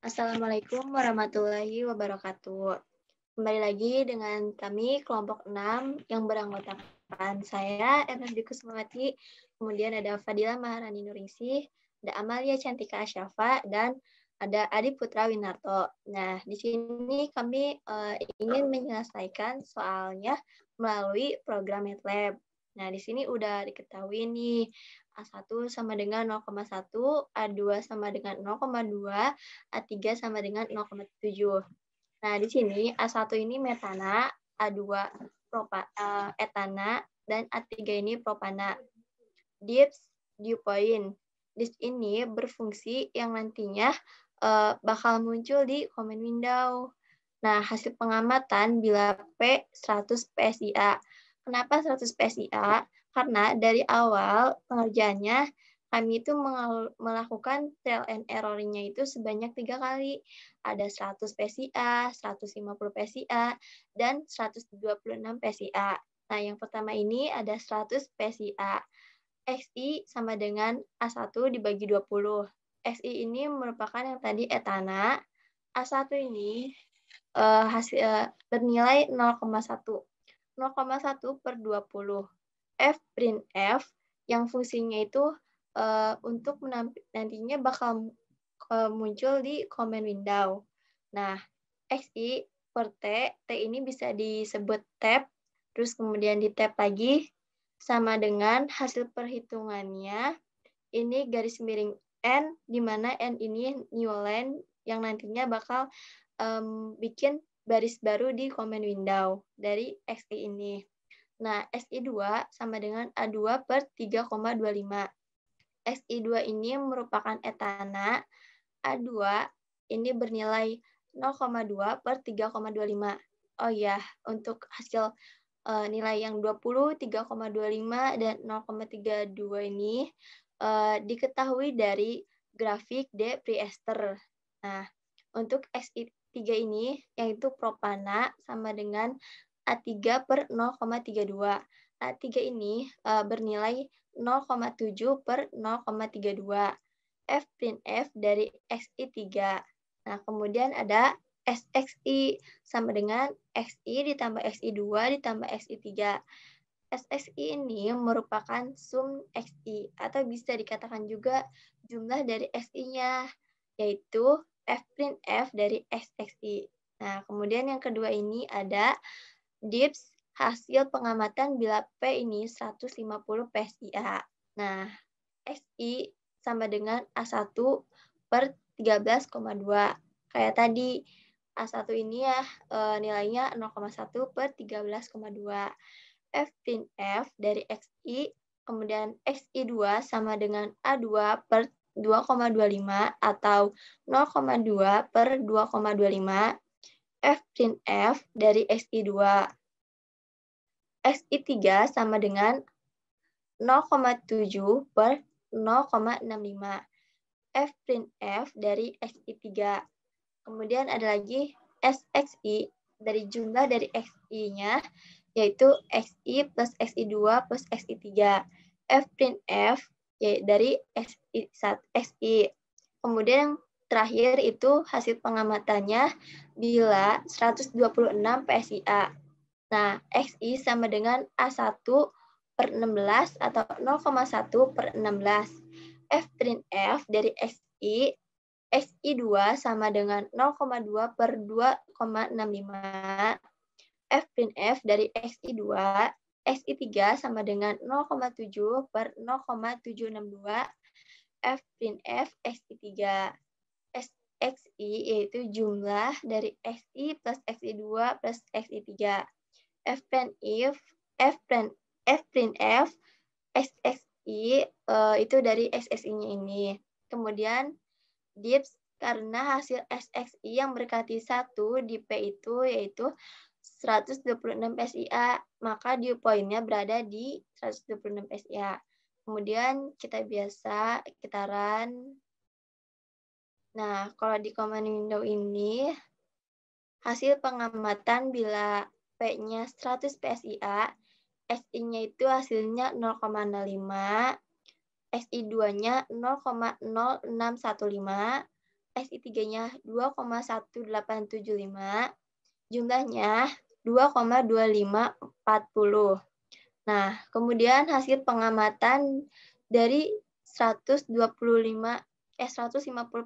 Assalamualaikum warahmatullahi wabarakatuh. Kembali lagi dengan kami kelompok 6 yang beranggotakan saya Ernesti Kusmawati, kemudian ada Fadila Maharani Nuringsi, ada Amalia Cantika Asyafa, dan ada Adi Putra Winarto. Nah, di sini kami ingin menyelesaikan soalnya melalui program MATLAB. Nah, di sini udah diketahui nih, A1 sama dengan 0,1, A2 sama dengan 0,2, A3 sama dengan 0,7. Nah, di sini A1 ini metana, A2 etana, dan A3 ini propana. Dips, dew point. Dips ini berfungsi yang nantinya bakal muncul di comment window. Nah, hasil pengamatan bila P 100 PSIA. Kenapa 100 PSIA? Karena dari awal pengerjaannya kami itu melakukan trial and error-nya itu sebanyak 3 kali. Ada 100 PSIA, 150 PSIA, dan 126 PSIA. Nah, yang pertama ini ada 100 PSIA. XI sama dengan A1 dibagi 20. XI ini merupakan yang tadi etana. A1 ini bernilai 0,1. 0,1 per 20. F print F yang fungsinya itu untuk nantinya bakal muncul di comment window. Nah, XI per T, T ini bisa disebut tab, terus kemudian di tab lagi, sama dengan hasil perhitungannya, ini garis miring N, di mana N ini new line yang nantinya bakal bikin baris baru di comment window dari XI ini. Nah, SI2 sama dengan A2 per 3,25. SI2 ini merupakan etana, A2 ini bernilai 0,2 per 3,25. Oh ya, untuk hasil nilai yang 20, 3,25, dan 0,32 ini diketahui dari grafik de Priester. Nah, untuk SI3 ini, yaitu propana sama dengan A3 per 0,32. A3 ini bernilai 0,7 per 0,32. F print F dari XI3. Nah, kemudian ada SXI sama dengan XI ditambah XI2 ditambah XI3. SXI ini merupakan sum XI atau bisa dikatakan juga jumlah dari XI-nya, yaitu F print F dari SXI. Nah, kemudian yang kedua ini ada DIPS hasil pengamatan bila P ini 150 PSIA. Nah, SI sama dengan A1 per 13,2. Kayak tadi, A1 ini ya nilainya 0,1 per 13,2. F print F dari XI, kemudian XI2 sama dengan A2 per 2,25 atau 0,2 per 2,25. F print F dari XI2. XI3 sama dengan 0,7 per 0,65. F print F dari XI3. Kemudian ada lagi SXI dari jumlah dari XI-nya, yaitu XI plus XI2 plus XI3. F print F dari XI. Kemudian yang terakhir itu hasil pengamatannya bila 126 PSIA. Nah, XI sama dengan A1 per 16 atau 0,1 per 16. F print F dari XI, XI2 sama dengan 0,2 per 2,65. F print F dari XI2, XI3 sama dengan 0,7 per 0,762. F print F XI3. XI yaitu jumlah dari XI plus XI2 plus XI3. F print F SXI itu dari SXI-nya ini. Kemudian DIPS karena hasil SXI yang berkati 1 di P itu yaitu 126 PSIA, maka dew point-nya berada di 126 PSIA. Kemudian kita biasa kitaran. Nah, kalau di command window ini hasil pengamatan bila P-nya 100 PSIA, SI-nya itu hasilnya 0,05, SI2-nya 0,0615, SI3-nya 2,1875, jumlahnya 2,2540. Nah, kemudian hasil pengamatan dari 150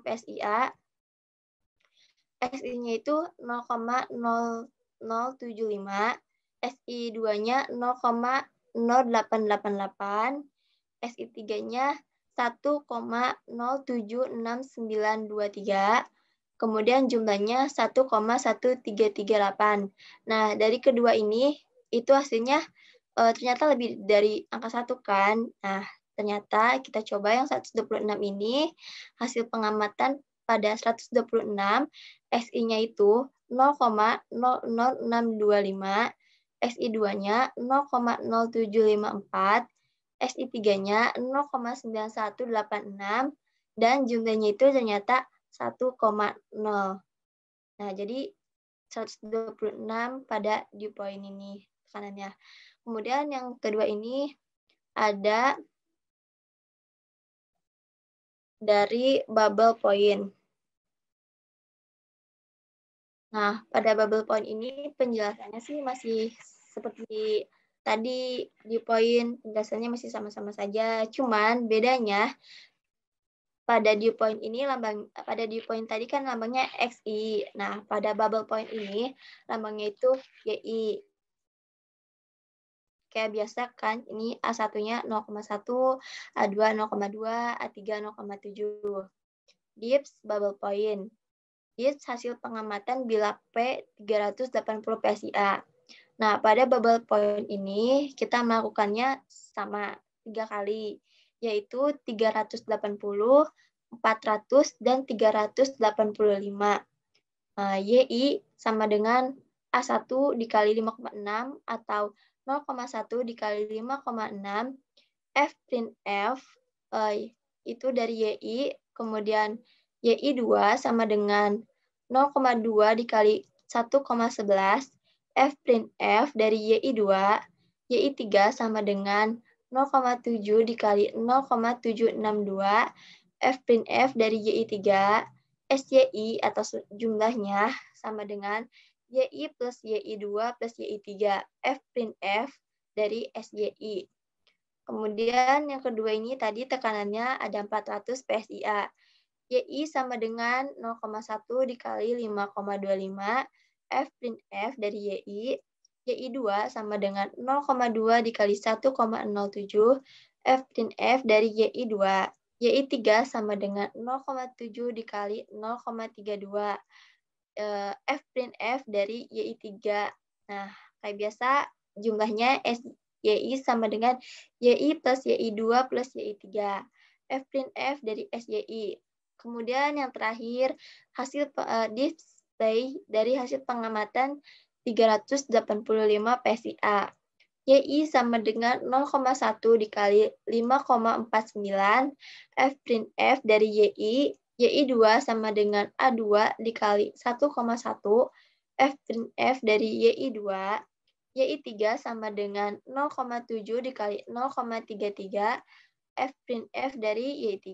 PSIA, SI-nya itu 0,0075, SI2-nya 0,0888, SI3-nya 1,076923, kemudian jumlahnya 1,1338. Nah, dari kedua ini, itu hasilnya ternyata lebih dari angka 1 kan. Nah, ternyata kita coba yang 126 ini, hasil pengamatan pada 126, SI-nya itu 0,00625, SI2-nya 0,0754, SI3-nya 0,9186, dan jumlahnya itu ternyata 1,0. Nah, jadi 126 pada dew point ini tekanannya. Kemudian yang kedua ini ada dari bubble point. Nah, pada bubble point ini penjelasannya sih masih seperti tadi dew point, penjelasannya masih sama-sama saja. Cuman bedanya pada dew point ini pada dew point tadi kan lambangnya XI. Nah, pada bubble point ini lambangnya itu YI. Kayak biasa kan, ini A1-nya 0,1, A2 0,2, A3 0,7. Dips bubble point. Dips hasil pengamatan bila P 380 PSIA. Nah, pada bubble point ini kita melakukannya sama 3 kali, yaitu 380, 400, dan 385. YI sama dengan A1 dikali 5,6 atau 0,1 dikali 5,6. F print F itu dari YI, kemudian YI2 sama dengan 0,2 dikali 1,11. F print F dari YI2, YI3 sama dengan 0,7 dikali 0,762. F print F dari YI3, SYI atau jumlahnya sama dengan YI plus YI2 plus YI3. F print F dari SYI. Kemudian yang kedua ini tadi tekanannya ada 400 PSIA. YI sama dengan 0,1 dikali 5,25. F print F dari YI. YI2 sama dengan 0,2 dikali 1,07. F print F dari YI2. YI3 sama dengan 0,7 dikali 0,32. F print F dari YI3. Nah, kayak biasa jumlahnya YI sama dengan YI plus YI2 plus YI3. F print F dari SYI. Kemudian yang terakhir, hasil display dari hasil pengamatan 385 PSIA. YI sama dengan 0,1 dikali 5,49. F print F dari YI. YI2 sama dengan A2 dikali 1,1. F print F dari YI2. YI3 sama dengan 0,7 dikali 0,33. F print F dari YI3.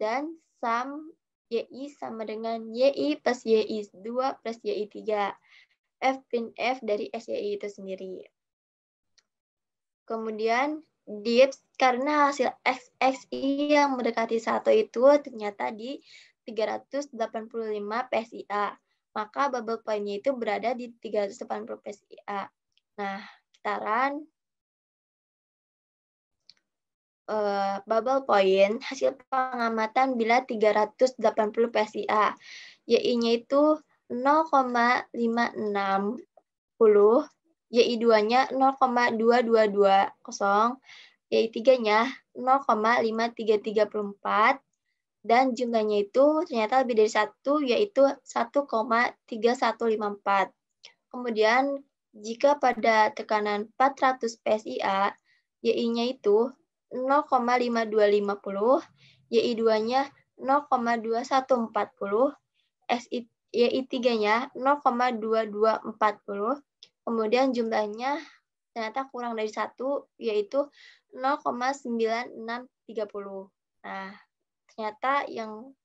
Dan sum YI sama dengan YI plus YI2 plus YI3. F print F dari SYI itu sendiri. Kemudian dips karena hasil XXI yang mendekati 1 itu ternyata di 385 PSIA. Maka bubble point-nya itu berada di 380 PSIA. Nah, kitaran bubble point hasil pengamatan bila 380 PSIA. YI-nya itu 0,560. YI2-nya 0,2220, YI3-nya 0,5334, dan jumlahnya itu ternyata lebih dari 1, yaitu 1,3154. Kemudian, jika pada tekanan 400 PSIA, YI-nya itu 0,5250, YI2-nya 0,2140, YI3-nya 0,2240, kemudian jumlahnya ternyata kurang dari 1, yaitu 0,9630. Nah, ternyata yang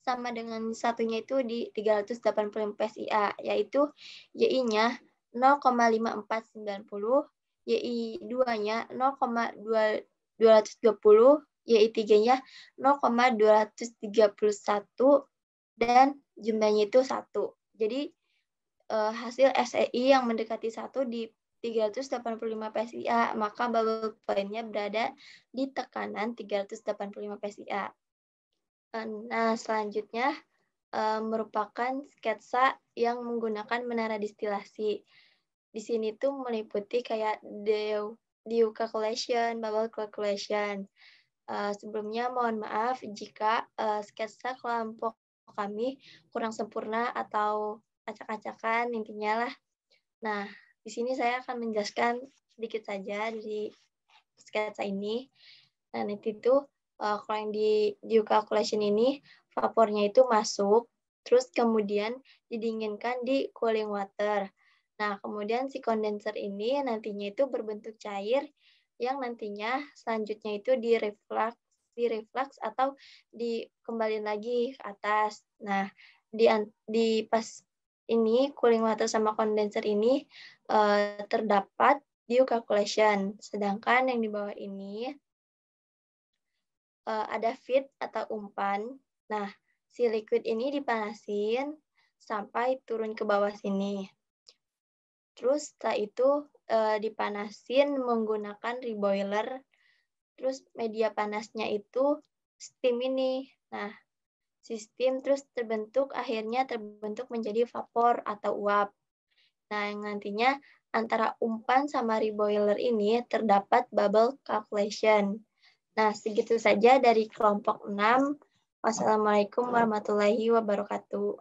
sama dengan satunya itu di 385 PSIA, yaitu YI-nya 0,5490, YI 2-nya 0,220, YI 3-nya 0,231, dan jumlahnya itu 1. Jadi hasil SEI yang mendekati 1 di 385 PSIA, maka bubble point-nya berada di tekanan 385 PSIA. Nah, selanjutnya merupakan sketsa yang menggunakan menara distilasi. Di sini tuh meliputi kayak Dew calculation, bubble calculation. Sebelumnya mohon maaf jika sketsa kelompok kami kurang sempurna atau acak-acakan intinya lah. Nah, di sini saya akan menjelaskan sedikit saja dari sketsa ini. Nah, nanti itu kalau yang di Dew calculation ini vapornya itu masuk, terus kemudian didinginkan di cooling water. Nah, kemudian si kondenser ini nantinya itu berbentuk cair yang nantinya selanjutnya itu direflux atau dikembalikan lagi ke atas. Nah, di pas ini cooling water sama kondenser ini terdapat Dew calculation. Sedangkan yang di bawah ini ada feed atau umpan. Nah, si liquid ini dipanasin sampai turun ke bawah sini. Terus setelah itu dipanasin menggunakan reboiler. Terus media panasnya itu steam ini. Nah, si steam terus akhirnya terbentuk menjadi vapor atau uap. Nah, yang nantinya antara umpan sama reboiler ini terdapat bubble calculation. Nah, segitu saja dari kelompok 6. Wassalamualaikum warahmatullahi wabarakatuh.